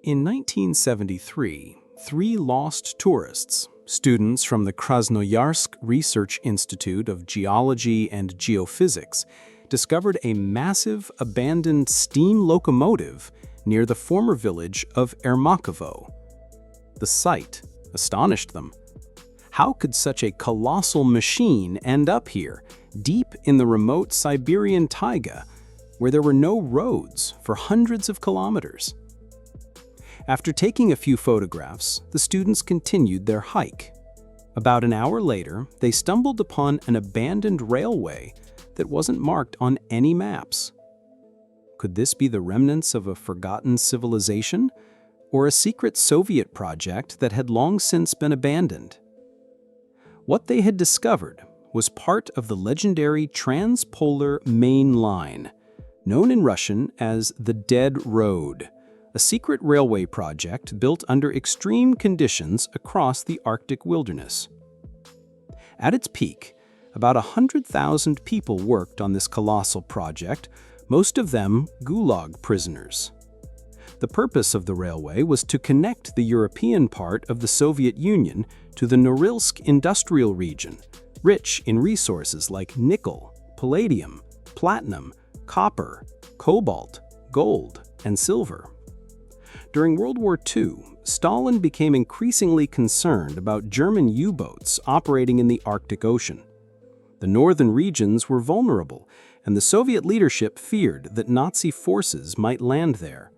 In 1973, three lost tourists, students from the Krasnoyarsk Research Institute of Geology and Geophysics, discovered a massive abandoned steam locomotive near the former village of Ermakovo. The sight astonished them. How could such a colossal machine end up here, deep in the remote Siberian taiga, where there were no roads for hundreds of kilometers? After taking a few photographs, the students continued their hike. About an hour later, they stumbled upon an abandoned railway that wasn't marked on any maps. Could this be the remnants of a forgotten civilization, or a secret Soviet project that had long since been abandoned? What they had discovered was part of the legendary Transpolar Main Line, known in Russian as the Dead Road, a secret railway project built under extreme conditions across the Arctic wilderness. At its peak, about 100,000 people worked on this colossal project, most of them Gulag prisoners. The purpose of the railway was to connect the European part of the Soviet Union to the Norilsk industrial region, rich in resources like nickel, palladium, platinum, copper, cobalt, gold, and silver. During World War II, Stalin became increasingly concerned about German U-boats operating in the Arctic Ocean. The northern regions were vulnerable, and the Soviet leadership feared that Nazi forces might land there.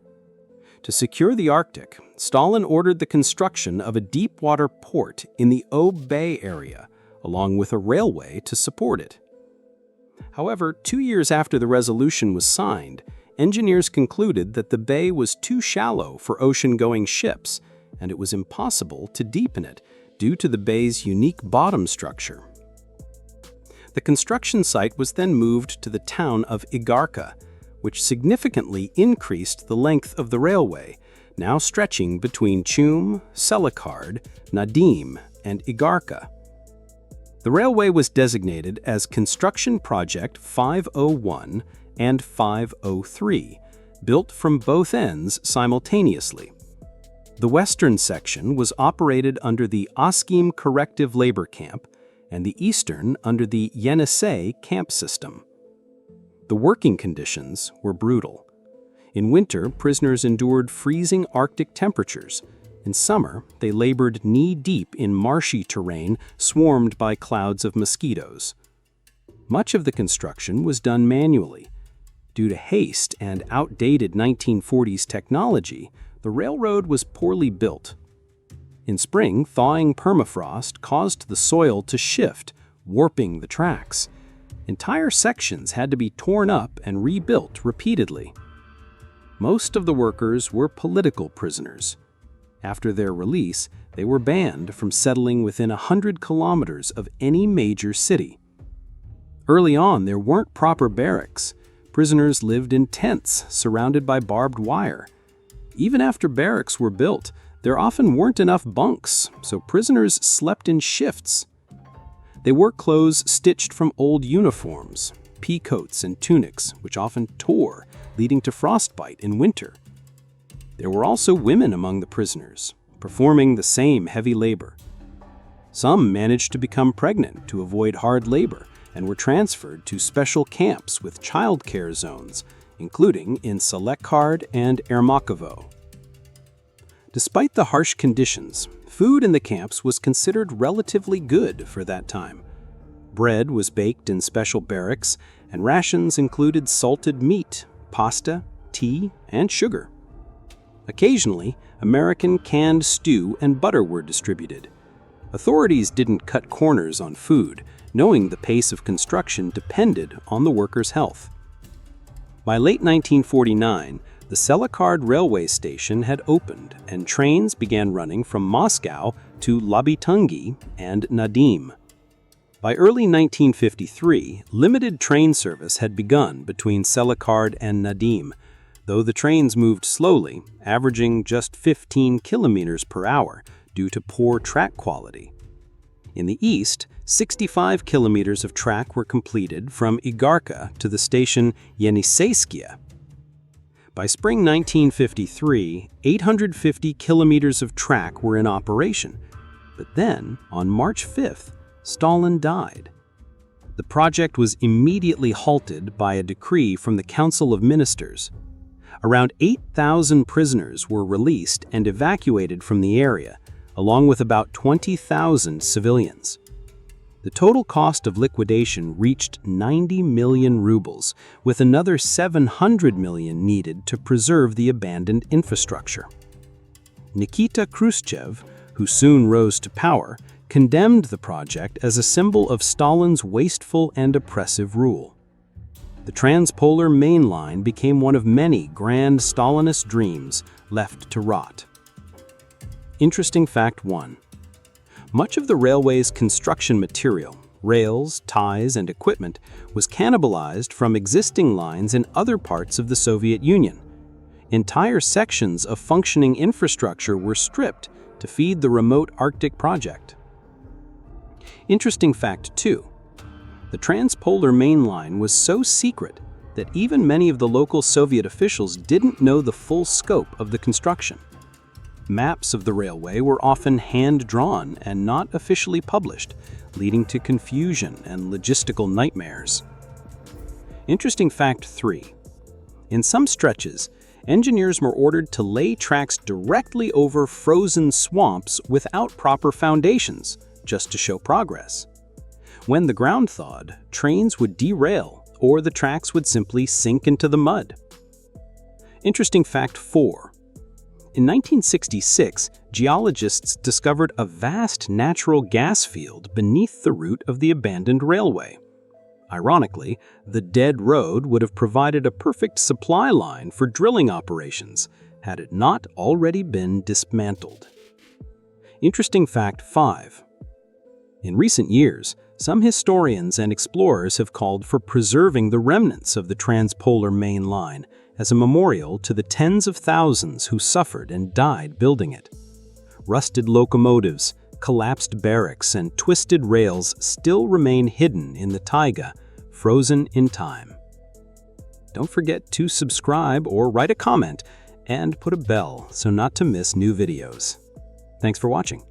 To secure the Arctic, Stalin ordered the construction of a deep-water port in the Ob Bay area, along with a railway to support it. However, 2 years after the resolution was signed, engineers concluded that the bay was too shallow for ocean-going ships, and it was impossible to deepen it due to the bay's unique bottom structure. The construction site was then moved to the town of Igarka, which significantly increased the length of the railway, now stretching between Chum, SAlykart, Nadim, and Igarka. The railway was designated as Construction Project 501 and 503, built from both ends simultaneously. The western section was operated under the Askim Corrective Labor Camp and the eastern under the Yenisei camp system. The working conditions were brutal. In winter, prisoners endured freezing Arctic temperatures. In summer, they labored knee-deep in marshy terrain swarmed by clouds of mosquitoes. Much of the construction was done manually. Due to haste and outdated 1940s technology, the railroad was poorly built. In spring, thawing permafrost caused the soil to shift, warping the tracks. Entire sections had to be torn up and rebuilt repeatedly. Most of the workers were political prisoners. After their release, they were banned from settling within 100 kilometers of any major city. Early on, there weren't proper barracks. Prisoners lived in tents surrounded by barbed wire. Even after barracks were built, there often weren't enough bunks, so prisoners slept in shifts. They wore clothes stitched from old uniforms, pea coats and tunics, which often tore, leading to frostbite in winter. There were also women among the prisoners, performing the same heavy labor. Some managed to become pregnant to avoid hard labor and were transferred to special camps with childcare zones, including in SAlykart and Ermakovo. Despite the harsh conditions, food in the camps was considered relatively good for that time. Bread was baked in special barracks, and rations included salted meat, pasta, tea, and sugar. Occasionally, American canned stew and butter were distributed. Authorities didn't cut corners on food, knowing the pace of construction depended on the workers' health. By late 1949, the SAlykart railway station had opened, and trains began running from Moscow to Labytungi and Nadim. By early 1953, limited train service had begun between SAlykart and Nadim, though the trains moved slowly, averaging just 15 kilometers per hour due to poor track quality. In the east, 65 kilometers of track were completed from Igarka to the station Yeniseiskaya. By spring 1953, 850 kilometers of track were in operation. But then, on March 5th, Stalin died. The project was immediately halted by a decree from the Council of Ministers. Around 8,000 prisoners were released and evacuated from the area, along with about 20,000 civilians. The total cost of liquidation reached 90 million rubles, with another 700 million needed to preserve the abandoned infrastructure. Nikita Khrushchev, who soon rose to power, condemned the project as a symbol of Stalin's wasteful and oppressive rule. The transpolar main line became one of many grand Stalinist dreams left to rot. Interesting fact 1. Much of the railway's construction material, rails, ties, and equipment, was cannibalized from existing lines in other parts of the Soviet Union. Entire sections of functioning infrastructure were stripped to feed the remote Arctic project. Interesting fact 2. The transpolar main line was so secret that even many of the local Soviet officials didn't know the full scope of the construction. Maps of the railway were often hand-drawn and not officially published, leading to confusion and logistical nightmares. Interesting fact 3. In some stretches, engineers were ordered to lay tracks directly over frozen swamps without proper foundations, just to show progress. When the ground thawed, trains would derail, or the tracks would simply sink into the mud. Interesting fact 4. In 1966, geologists discovered a vast natural gas field beneath the route of the abandoned railway. Ironically, the dead road would have provided a perfect supply line for drilling operations had it not already been dismantled. Interesting fact 5. In recent years, some historians and explorers have called for preserving the remnants of the transpolar main line as a memorial to the tens of thousands who suffered and died building it. Rusted locomotives, collapsed barracks, and twisted rails still remain hidden in the taiga, frozen in time. Don't forget to subscribe or write a comment and put a bell so not to miss new videos. Thanks for watching.